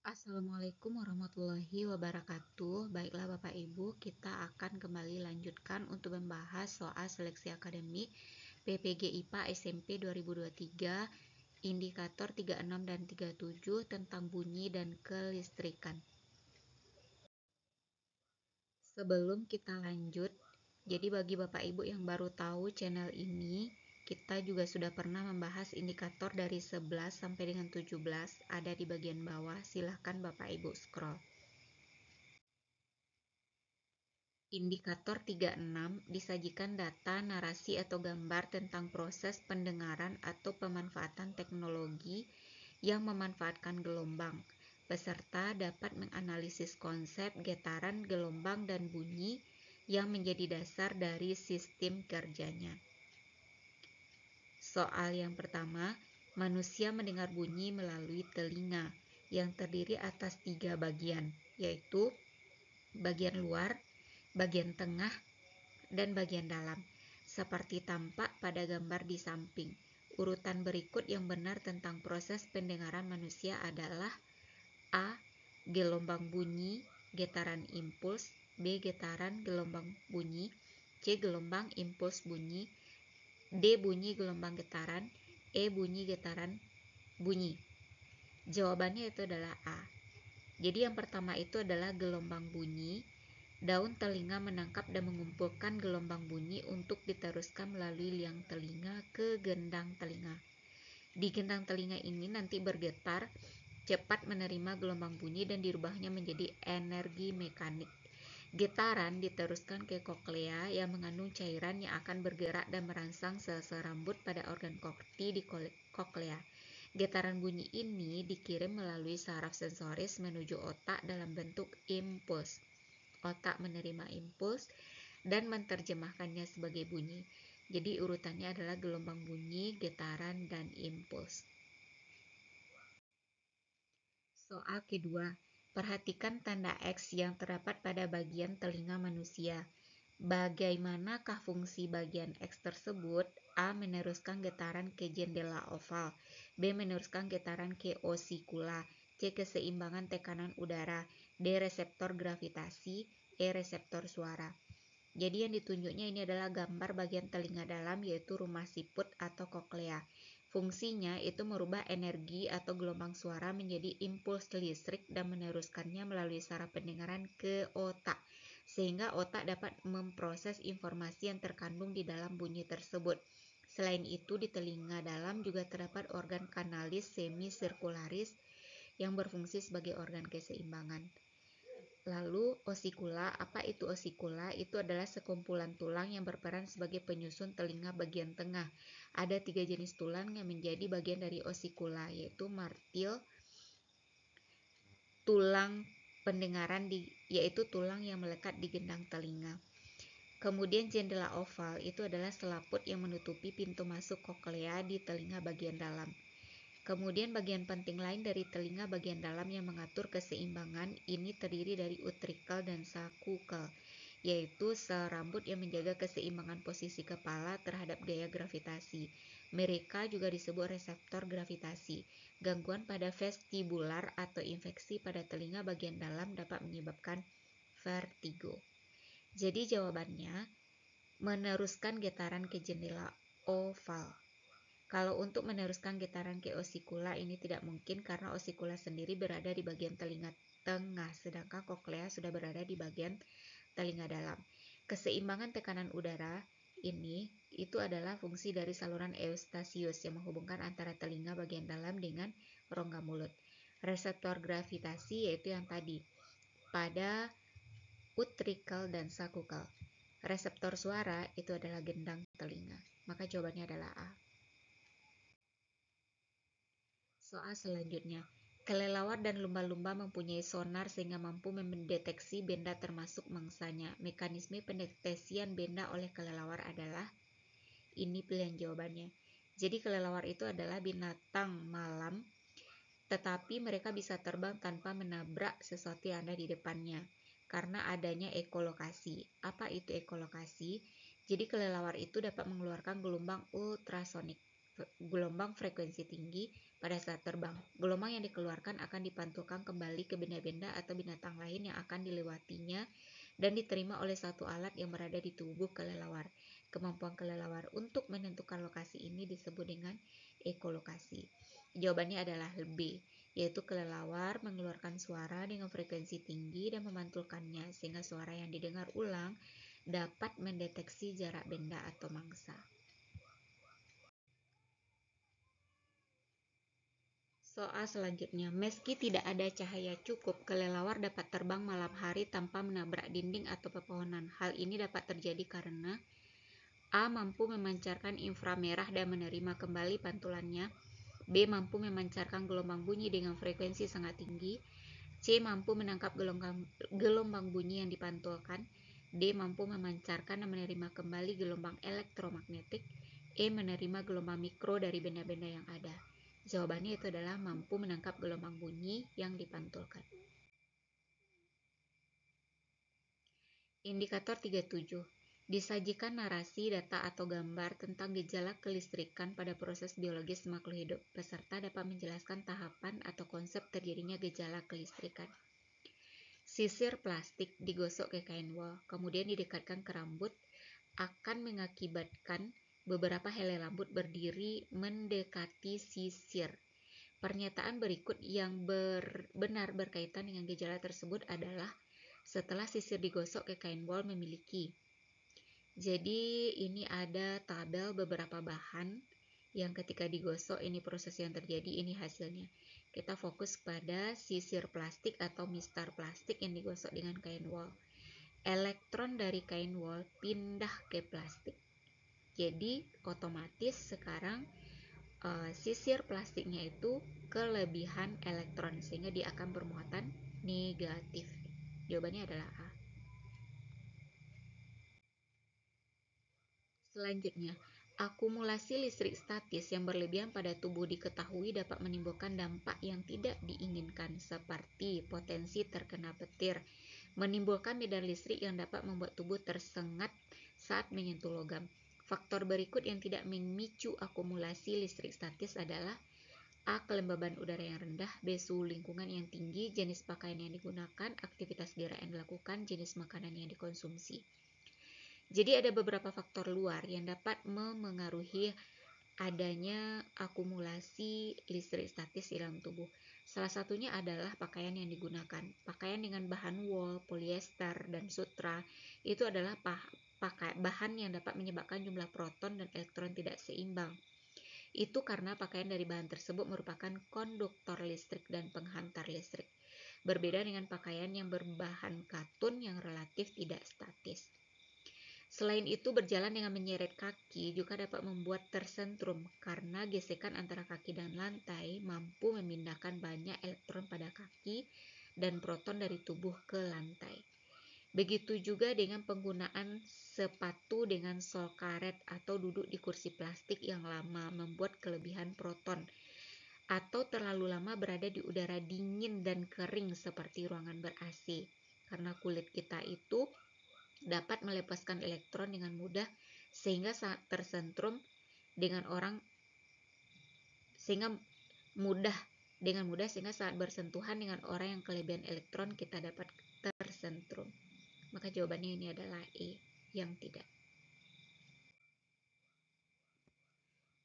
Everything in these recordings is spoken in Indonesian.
Assalamualaikum warahmatullahi wabarakatuh. Baiklah Bapak Ibu, kita akan kembali lanjutkan untuk membahas soal seleksi akademik PPG IPA SMP 2023, indikator 36 dan 37 tentang bunyi dan kelistrikan. Sebelum kita lanjut, jadi bagi Bapak Ibu yang baru tahu channel ini, kita juga sudah pernah membahas indikator dari 11 sampai dengan 17, ada di bagian bawah, silahkan Bapak Ibu scroll. Indikator 36 disajikan data, narasi atau gambar tentang proses pendengaran atau pemanfaatan teknologi yang memanfaatkan gelombang. Peserta dapat menganalisis konsep getaran, gelombang, dan bunyi yang menjadi dasar dari sistem kerjanya. Soal yang pertama, manusia mendengar bunyi melalui telinga yang terdiri atas 3 bagian, yaitu bagian luar, bagian tengah, dan bagian dalam, seperti tampak pada gambar di samping. Urutan berikut yang benar tentang proses pendengaran manusia adalah A. Gelombang bunyi, getaran impuls, B. Getaran, gelombang bunyi, C. Gelombang, impuls bunyi, D. Bunyi, gelombang getaran, E. Bunyi, getaran, bunyi. Jawabannya itu adalah A. Jadi yang pertama itu adalah gelombang bunyi. Daun telinga menangkap dan mengumpulkan gelombang bunyi untuk diteruskan melalui liang telinga ke gendang telinga. Di gendang telinga ini nanti bergetar, cepat menerima gelombang bunyi dan dirubahnya menjadi energi mekanik. Getaran diteruskan ke koklea yang mengandung cairan yang akan bergerak dan merangsang sel-sel rambut pada organ korti di koklea. Getaran bunyi ini dikirim melalui saraf sensoris menuju otak dalam bentuk impuls. Otak menerima impuls dan menerjemahkannya sebagai bunyi. Jadi urutannya adalah gelombang bunyi, getaran, dan impuls. Soal kedua, perhatikan tanda X yang terdapat pada bagian telinga manusia. Bagaimanakah fungsi bagian X tersebut? A. Meneruskan getaran ke jendela oval, B. Meneruskan getaran ke osikula, C. Keseimbangan tekanan udara, D. Reseptor gravitasi, E. Reseptor suara. Jadi yang ditunjuknya ini adalah gambar bagian telinga dalam, yaitu rumah siput atau koklea. Fungsinya itu merubah energi atau gelombang suara menjadi impuls listrik dan meneruskannya melalui saraf pendengaran ke otak, sehingga otak dapat memproses informasi yang terkandung di dalam bunyi tersebut. Selain itu, di telinga dalam juga terdapat organ kanalis semisirkularis yang berfungsi sebagai organ keseimbangan. Lalu osikula, apa itu osikula? Itu adalah sekumpulan tulang yang berperan sebagai penyusun telinga bagian tengah. Ada 3 jenis tulang yang menjadi bagian dari osikula, yaitu martil, tulang pendengaran, yaitu tulang yang melekat di gendang telinga. Kemudian jendela oval itu adalah selaput yang menutupi pintu masuk koklea di telinga bagian dalam. Kemudian bagian penting lain dari telinga bagian dalam yang mengatur keseimbangan ini terdiri dari utrikel dan sakukel, yaitu sel rambut yang menjaga keseimbangan posisi kepala terhadap gaya gravitasi. Mereka juga disebut reseptor gravitasi. Gangguan pada vestibular atau infeksi pada telinga bagian dalam dapat menyebabkan vertigo. Jadi jawabannya meneruskan getaran ke jendela oval. Kalau untuk meneruskan getaran ke osikula ini tidak mungkin karena osikula sendiri berada di bagian telinga tengah, sedangkan koklea sudah berada di bagian telinga dalam. Keseimbangan tekanan udara ini itu adalah fungsi dari saluran eustasius yang menghubungkan antara telinga bagian dalam dengan rongga mulut. Reseptor gravitasi yaitu yang tadi pada utrikel dan sakukel. Reseptor suara itu adalah gendang telinga. Maka jawabannya adalah A. Soal selanjutnya, kelelawar dan lumba-lumba mempunyai sonar sehingga mampu mendeteksi benda termasuk mangsanya. Mekanisme pendeteksian benda oleh kelelawar adalah, ini pilihan jawabannya. Jadi kelelawar itu adalah binatang malam, tetapi mereka bisa terbang tanpa menabrak sesuatu yang ada di depannya karena adanya ekolokasi. Apa itu ekolokasi? Jadi kelelawar itu dapat mengeluarkan gelombang ultrasonik. gelombang frekuensi tinggi pada saat terbang. Gelombang yang dikeluarkan akan dipantulkan kembali ke benda-benda atau binatang lain yang akan dilewatinya dan diterima oleh satu alat yang berada di tubuh kelelawar. Kemampuan kelelawar untuk menentukan lokasi ini disebut dengan ekolokasi. Jawabannya adalah B, yaitu kelelawar mengeluarkan suara dengan frekuensi tinggi dan memantulkannya sehingga suara yang didengar ulang dapat mendeteksi jarak benda atau mangsa. Soal selanjutnya, meski tidak ada cahaya cukup, kelelawar dapat terbang malam hari tanpa menabrak dinding atau pepohonan. Hal ini dapat terjadi karena A. Mampu memancarkan inframerah dan menerima kembali pantulannya. B. Mampu memancarkan gelombang bunyi dengan frekuensi sangat tinggi. C. Mampu menangkap gelombang bunyi yang dipantulkan. D. Mampu memancarkan dan menerima kembali gelombang elektromagnetik. E. Menerima gelombang mikro dari benda-benda yang ada. Jawabannya itu adalah mampu menangkap gelombang bunyi yang dipantulkan. Indikator 37. Disajikan narasi, data, atau gambar tentang gejala kelistrikan pada proses biologis makhluk hidup. Peserta dapat menjelaskan tahapan atau konsep terjadinya gejala kelistrikan. Sisir plastik digosok ke kain wol, kemudian didekatkan ke rambut, akan mengakibatkan beberapa helai rambut berdiri mendekati sisir. Pernyataan berikut yang benar berkaitan dengan gejala tersebut adalah setelah sisir digosok ke kain wol memiliki. Jadi ini ada tabel beberapa bahan yang ketika digosok ini proses yang terjadi, ini hasilnya. Kita fokus pada sisir plastik atau mistar plastik yang digosok dengan kain wol. Elektron dari kain wol pindah ke plastik. Jadi otomatis sekarang sisir plastiknya itu kelebihan elektron sehingga dia akan bermuatan negatif. Jawabannya adalah A. Selanjutnya, akumulasi listrik statis yang berlebihan pada tubuh diketahui dapat menimbulkan dampak yang tidak diinginkan seperti potensi terkena petir, menimbulkan medan listrik yang dapat membuat tubuh tersengat saat menyentuh logam. Faktor berikut yang tidak memicu akumulasi listrik statis adalah A. Kelembaban udara yang rendah. B. Suhu lingkungan yang tinggi. Jenis pakaian yang digunakan. Aktivitas gerak yang dilakukan. Jenis makanan yang dikonsumsi. Jadi ada beberapa faktor luar yang dapat memengaruhi adanya akumulasi listrik statis di dalam tubuh. Salah satunya adalah pakaian yang digunakan. Pakaian dengan bahan wol, polyester, dan sutra itu adalah bahan yang dapat menyebabkan jumlah proton dan elektron tidak seimbang. Itu karena pakaian dari bahan tersebut merupakan konduktor listrik dan penghantar listrik. Berbeda dengan pakaian yang berbahan katun yang relatif tidak statis. Selain itu, berjalan dengan menyeret kaki juga dapat membuat tersentrum karena gesekan antara kaki dan lantai mampu memindahkan banyak elektron pada kaki dan proton dari tubuh ke lantai. Begitu juga dengan penggunaan sepatu dengan sol karet atau duduk di kursi plastik yang lama membuat kelebihan proton, atau terlalu lama berada di udara dingin dan kering seperti ruangan ber-AC, karena kulit kita itu dapat melepaskan elektron dengan mudah sehingga saat tersentrum dengan sehingga saat bersentuhan dengan orang yang kelebihan elektron kita dapat tersentrum. Maka jawabannya ini adalah E, yang tidak.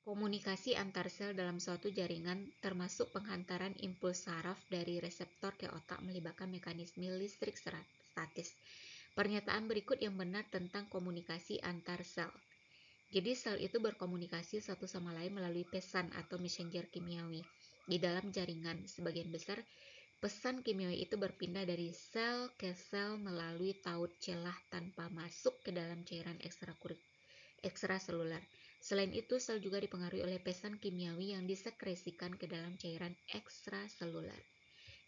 Komunikasi antar sel dalam suatu jaringan termasuk penghantaran impuls saraf dari reseptor ke otak melibatkan mekanisme listrik statis. Pernyataan berikut yang benar tentang komunikasi antar sel. Jadi sel itu berkomunikasi satu sama lain melalui pesan atau messenger kimiawi. Di dalam jaringan, sebagian besar pesan kimiawi itu berpindah dari sel ke sel melalui taut celah tanpa masuk ke dalam cairan ekstraseluler. Selain itu, sel juga dipengaruhi oleh pesan kimiawi yang disekresikan ke dalam cairan ekstraseluler.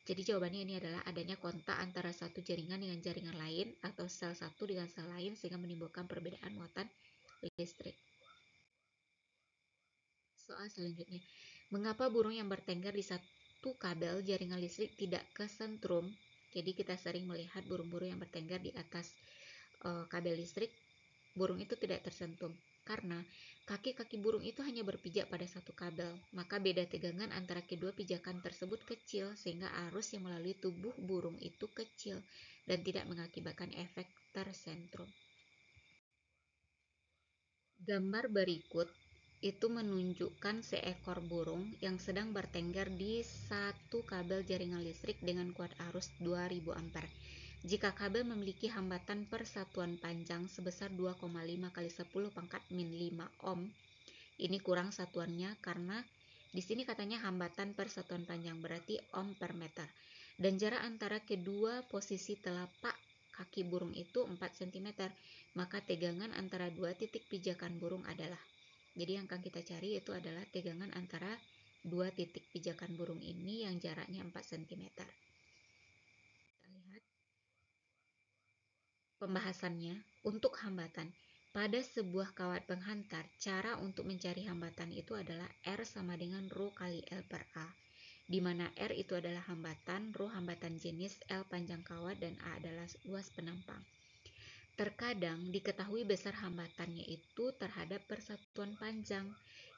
Jadi jawabannya ini adalah adanya kontak antara satu jaringan dengan jaringan lain atau sel satu dengan sel lain sehingga menimbulkan perbedaan muatan listrik. Soal selanjutnya, mengapa burung yang bertengger di satu kabel jaringan listrik tidak kesentrum? Jadi kita sering melihat burung-burung yang bertengger di atas kabel listrik burung itu tidak tersentuh. Karena kaki-kaki burung itu hanya berpijak pada satu kabel, maka beda tegangan antara kedua pijakan tersebut kecil, sehingga arus yang melalui tubuh burung itu kecil dan tidak mengakibatkan efek tersentrum. Gambar berikut itu menunjukkan seekor burung yang sedang bertengger di satu kabel jaringan listrik dengan kuat arus 2000 ampere. Jika kabel memiliki hambatan persatuan panjang sebesar 2,5 kali 10 pangkat min 5 ohm, ini kurang satuannya karena di sini katanya hambatan persatuan panjang, berarti ohm per meter. Dan jarak antara kedua posisi telapak kaki burung itu 4 cm, maka tegangan antara dua titik pijakan burung adalah, jadi yang akan kita cari itu adalah tegangan antara dua titik pijakan burung ini yang jaraknya 4 cm. Kita lihat pembahasannya. Untuk hambatan, pada sebuah kawat penghantar, cara untuk mencari hambatan itu adalah R sama dengan Rho kali L per A, di mana R itu adalah hambatan, Rho hambatan jenis, L panjang kawat, dan A adalah luas penampang. Terkadang diketahui besar hambatannya itu terhadap persatuan panjang.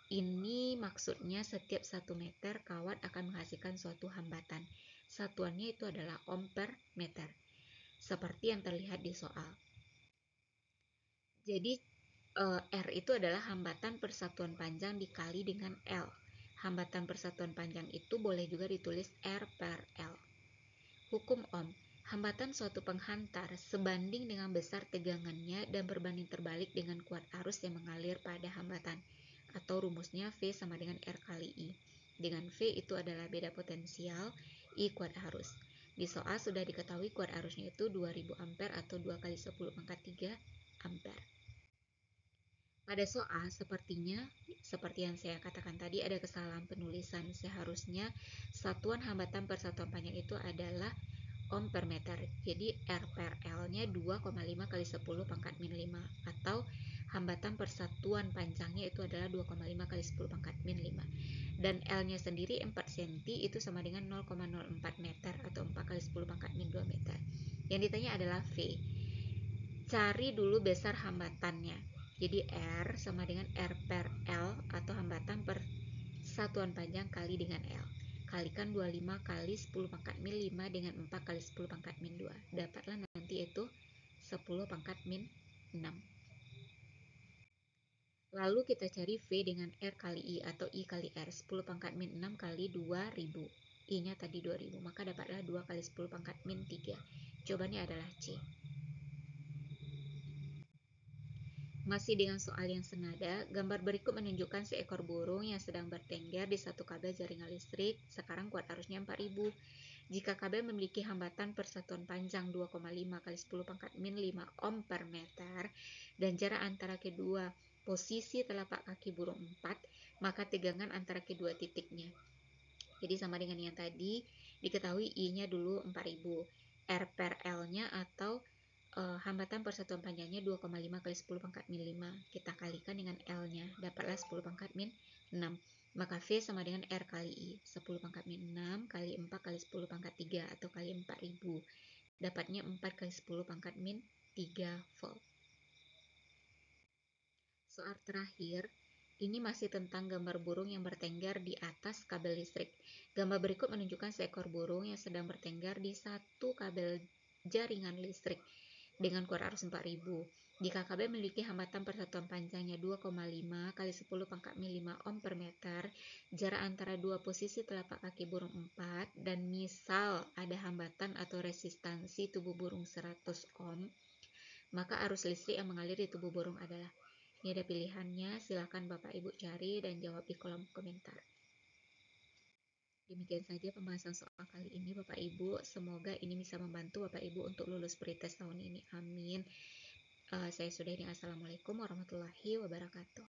Ini maksudnya setiap 1 meter kawat akan menghasilkan suatu hambatan. Satuannya itu adalah ohm per meter, seperti yang terlihat di soal. Jadi R itu adalah hambatan persatuan panjang dikali dengan L. Hambatan persatuan panjang itu boleh juga ditulis R per L. Hukum Ohm. Hambatan suatu penghantar sebanding dengan besar tegangannya dan berbanding terbalik dengan kuat arus yang mengalir pada hambatan. Atau rumusnya V sama dengan R kali I. Dengan V itu adalah beda potensial, I kuat arus. Di soal sudah diketahui kuat arusnya itu 2000 ampere atau 2 kali 10 pangkat 3 ampere. Pada soal sepertinya seperti yang saya katakan tadi ada kesalahan penulisan. Seharusnya satuan hambatan persatuan panjang itu adalah ohm per meter. Jadi R per L-nya 2,5 kali 10 pangkat min 5, atau hambatan persatuan panjangnya itu adalah 2,5 kali 10 pangkat min 5. Dan L-nya sendiri 4 cm itu sama dengan 0,04 meter atau 4 kali 10 pangkat min 2 meter. Yang ditanya adalah V. Cari dulu besar hambatannya. Jadi R sama dengan R per L atau hambatan persatuan panjang kali dengan L. Kalikan 25 kali 10 pangkat min 5 dengan 4 kali 10 pangkat min 2. Dapatlah nanti itu 10 pangkat min 6. Lalu kita cari V dengan R kali I atau I kali R. 10 pangkat min 6 kali 2000. I-nya tadi 2000, maka dapatlah 2 kali 10 pangkat min 3. Jawabannya adalah C. Masih dengan soal yang senada, gambar berikut menunjukkan seekor burung yang sedang bertengger di satu kabel jaringan listrik. Sekarang kuat arusnya 4000. Jika kabel memiliki hambatan persatuan panjang 2,5 kali 10 pangkat min 5 ohm per meter dan jarak antara kedua posisi telapak kaki burung 4, maka tegangan antara kedua titiknya. Jadi sama dengan yang tadi, diketahui I-nya dulu 4000, R per L-nya atau hambatan persatuan panjangnya 2,5 kali 10 pangkat min 5. Kita kalikan dengan L-nya, dapatlah 10 pangkat min 6. Maka V sama dengan R kali I. 10 pangkat min 6 kali 4 kali 10 pangkat 3 atau kali 4000. Dapatnya 4 kali 10 pangkat min 3 volt. Soal terakhir, ini masih tentang gambar burung yang bertengger di atas kabel listrik. Gambar berikut menunjukkan seekor burung yang sedang bertengger di satu kabel jaringan listrik dengan kuat arus 4000. Jika kabel memiliki hambatan persatuan panjangnya 2,5 kali 10 pangkat min 5 ohm per meter, jarak antara dua posisi telapak kaki burung 4, dan misal ada hambatan atau resistansi tubuh burung 100 ohm, maka arus listrik yang mengalir di tubuh burung adalah. Ini ada pilihannya, silakan Bapak Ibu cari dan jawab di kolom komentar. Demikian saja pembahasan soal kali ini Bapak Ibu. Semoga ini bisa membantu Bapak Ibu untuk lulus pretest tahun ini. Amin. Saya sudahi. Assalamualaikum warahmatullahi wabarakatuh.